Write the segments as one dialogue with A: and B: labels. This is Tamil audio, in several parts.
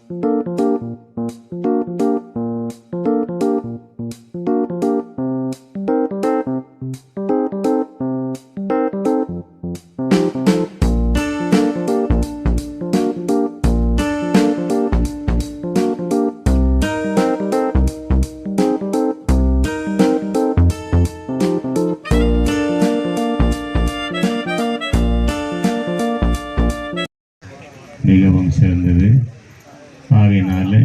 A: மிகவும் சிறந்தது. ஆகையினால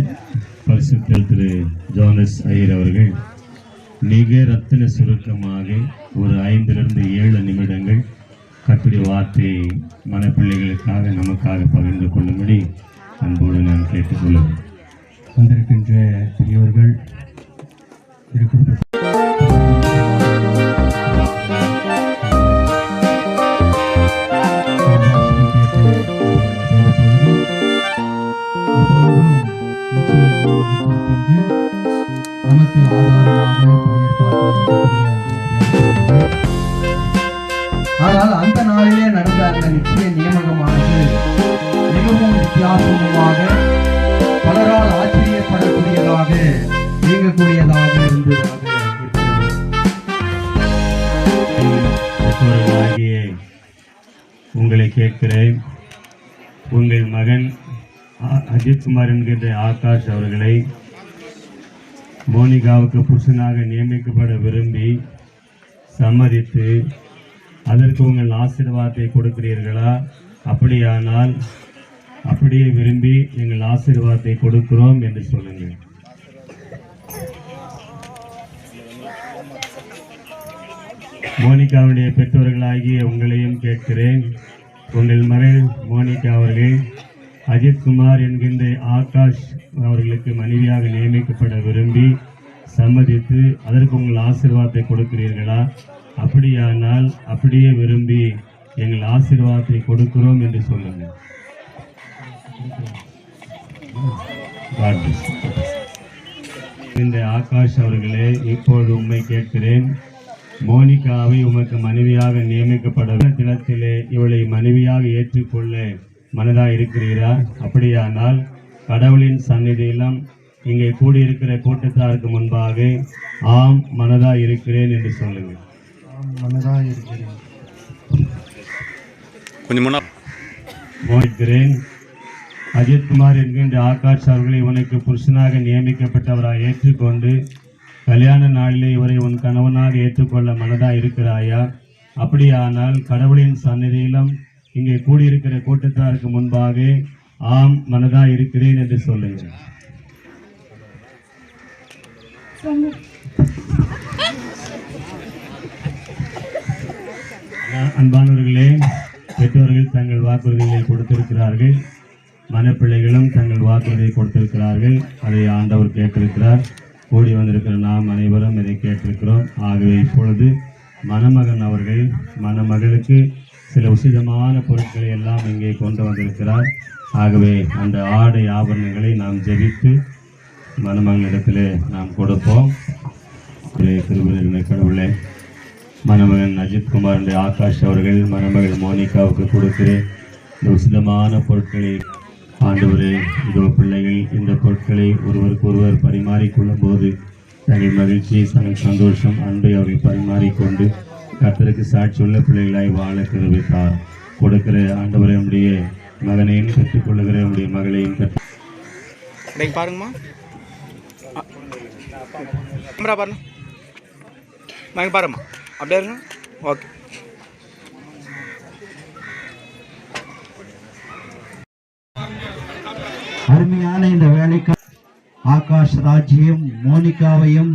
A: பரிசுத்த திரு ஜோனஸ் ஐயர் அவர்கள் மிக ரத்தின சுருக்கமாக ஒரு 5-7 நிமிடங்கள் கர்த்தருடைய வார்த்தையை மனப்பிள்ளைகளுக்காக நமக்காக பகிர்ந்து கொள்ளும்படி அன்போடு நான் கேட்டுக்கொள்கிறேன். வந்திருக்கின்ற பெரியவர்கள் நமக்கு ஆனால் அந்த நாளிலே நடந்த அந்த நிச்சய நியமனமானது மிகவும் வித்தியாசமாக பலரால் ஆச்சரியப்படக்கூடியதாக இயங்கக்கூடியதாக இருந்ததாக உங்களை கேட்கிறேன். உங்கள் மகன் அஜித்குமார் என்கின்ற ஆகாஷ் அவர்களை மோனிகாவுக்கு புருஷனாக நியமிக்கப்பட விரும்பி சம்மதித்து அதற்கு உங்கள் ஆசீர்வாதத்தை கொடுக்கிறீர்களா? அப்படியானால் அப்படியே விரும்பி எங்கள் ஆசீர்வாதத்தை கொடுக்கிறோம் என்று சொல்லுங்கள். மோனிகாவுடைய பெற்றோர்களாகிய உங்களையும் கேட்கிறேன். உங்கள் மகள் மோனிகா அவர்கள் அஜித்குமார் என்கின்ற ஆகாஷ் அவர்களுக்கு மனைவியாக நியமிக்கப்பட விரும்பி சம்மதித்து அதற்கு உங்கள் ஆசீர்வாதத்தை கொடுக்கிறீர்களா? அப்படியானால் அப்படியே விரும்பி எங்கள் ஆசீர்வாதத்தை கொடுக்கிறோம் என்று சொல்லுங்கள். இந்த ஆகாஷ் அவர்களே, இப்போது உம்மை கேட்கிறேன். மோனிகாவை உமக்கு மனைவியாக நியமிக்கப்பட தினத்திலே இவளை மனைவியாக ஏற்றுக்கொள்ள மனதாக இருக்கிறீரா? அப்படியானால் கடவுளின் சந்நிதியிலும் இங்கே கூடியிருக்கிற கூட்டத்தாருக்கு முன்பாக ஆம் மனதாக இருக்கிறேன் என்று சொல்லுங்கள். மனதாக இருக்கிறேன். மோனிக்கிறேன். அஜித்குமார் என்கின்ற ஆகாஷ் அவர்களை உனக்கு புருஷனாக நியமிக்கப்பட்டவராக ஏற்றுக்கொண்டு கல்யாண நாளிலே இவரை உன் கணவனாக ஏற்றுக்கொள்ள மனதாக இருக்கிறாயா? அப்படியானால் கடவுளின் சந்நிதியிலும் இங்கே கூடியிருக்கிற கூட்டத்தாருக்கு முன்பாக ஆம் மனதாக இருக்கிறேன் என்று சொல்லுங்கள். அன்பானவர்களே, பெற்றோர்கள் தங்கள் வாக்குறுதிகளை கொடுத்திருக்கிறார்கள். மனப்பிள்ளைகளும் தங்கள் வாக்குறுதியை கொடுத்திருக்கிறார்கள். அதை ஆண்டவர் கேட்டிருக்கிறார். கூடி வந்திருக்கிற நாம் அனைவரும் இதை கேட்டிருக்கிறோம். ஆகவே இப்பொழுது மணமகன் அவர்கள் மணமகளுக்கு சில உசிதமான பொருட்களை எல்லாம் இங்கே கொண்டு வந்திருக்கிறார். ஆகவே அந்த ஆடை ஆபரணங்களை நாம் ஜெபித்து மணமகளிடத்திலே நாம் கொடுப்போம். கடவுளே, மணமகன் அஜித்குமார் ஆகாஷ் அவர்கள் மணமகள் மோனிகாவுக்கு கொடுக்கிற இந்த உசிதமான பொருட்களை ஆண்டவரே, இதோ பிள்ளைகள் இந்த பொருட்களை ஒருவருக்கு ஒருவர் பரிமாறிக்கொள்ளும் போது தங்கள் மகிழ்ச்சி, சந்தோஷம், அன்பை அவர்கள் பரிமாறிக்கொண்டு கர்த்தருக்கு சாட்சியுள்ள பிள்ளைகளாய் வாழ கிருபைத்தார். கொடுக்கிற ஆண்டவரை நம்முடைய மகனையும் கற்றுக்கொள்ளுகிற நம்முடைய மகளையும்
B: பாருங்கம்மா. பாருங்கம்மா, அப்படியே இருங்க. ஓகே.
C: அருமையான இந்த வேலைக்கு ஆகாஷ் ராஜ்யம் மோனிகாவையும்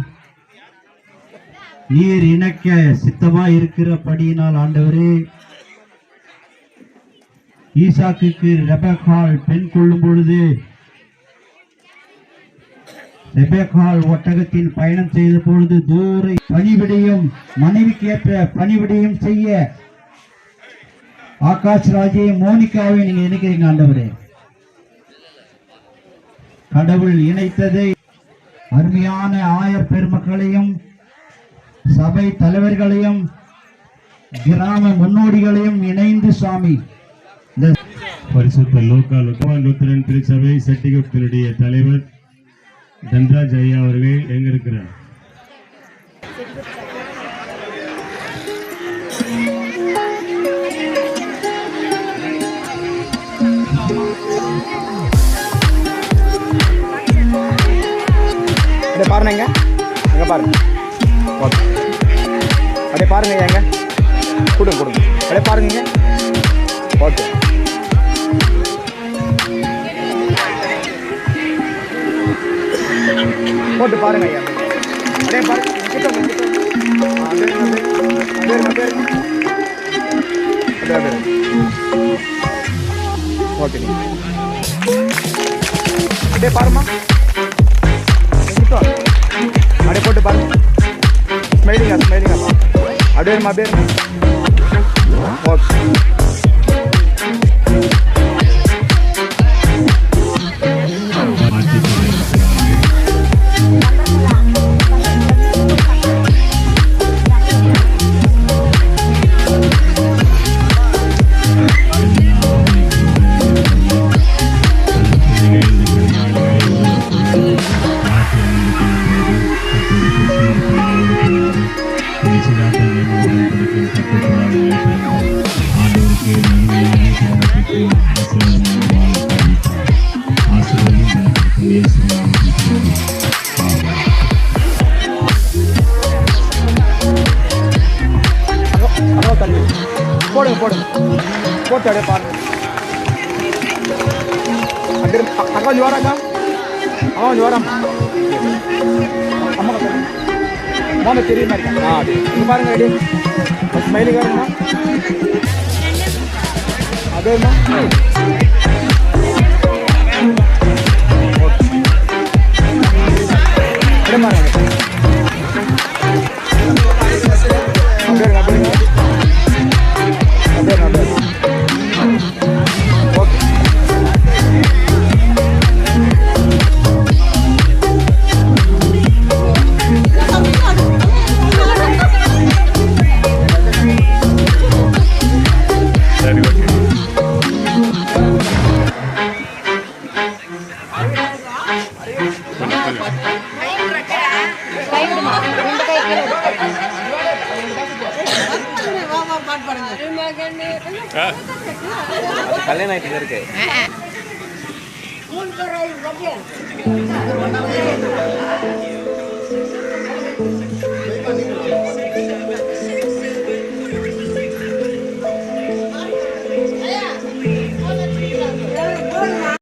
C: நீர் இணைக்க சித்தமாய் இருக்கிறபடியினால் ஆண்டவரே, ஈசாக்குக்கு ரெபெக்காள் பெண் கொள்ளும் பொழுது ரெபெக்காள் ஒட்டகத்தின் பயணம் செய்த பொழுது தூர பணிவிடையும் மனைவிக்கு ஏற்ற பணிவிடையும் செய்ய ஆகாஷ் ராஜையும் மோனிகாவை நீங்க இணைக்கிறீங்க ஆண்டவரே. கடவுள் இணைத்ததை அருமையான ஆயர் பெருமக்களையும் சபை தலைவர்களையும் கிராம முன்னோடிகளையும் இணைந்து சுவாமி
A: பரிசுத்த லூத்தரன் திருச்சபை செட்டிகுளத்தினுடைய தலைவர் தன்ராஜ் ஐயா அவர்கள் எங்க இருக்கிறார்?
B: பாருங்க எங்க பாருங்க. ஓகே அப்படியே பாருங்க எங்க கொடுங்க கொடுங்க அப்படியே பாருங்க. ஓகே போட்டு பாருங்க ஐயா. அப்படியே பாருங்க. ஓகே அப்படியே பாருமா. அப்படியே போட்டு பாருங்க. ஸ்மைலிங்கா ஸ்மைலிங்கா அப்படியே இருமா அப்படியே இருமா. ஓகே போடுங்க போடுங்க போட்டு அப்படியே பாருங்க. அப்படியே அக்கா கொஞ்சம் வராக்கா. கொஞ்சம் வராம். அம்மா மாமா தெரியுமா இருக்கா? அப்படியே இங்கே பாருங்க. ரெடி ஸ்மைலிங் வருமா? அதேமா அப்படியே பாருங்க. கல்யாணம் ஆயிட்டு இருக்கு.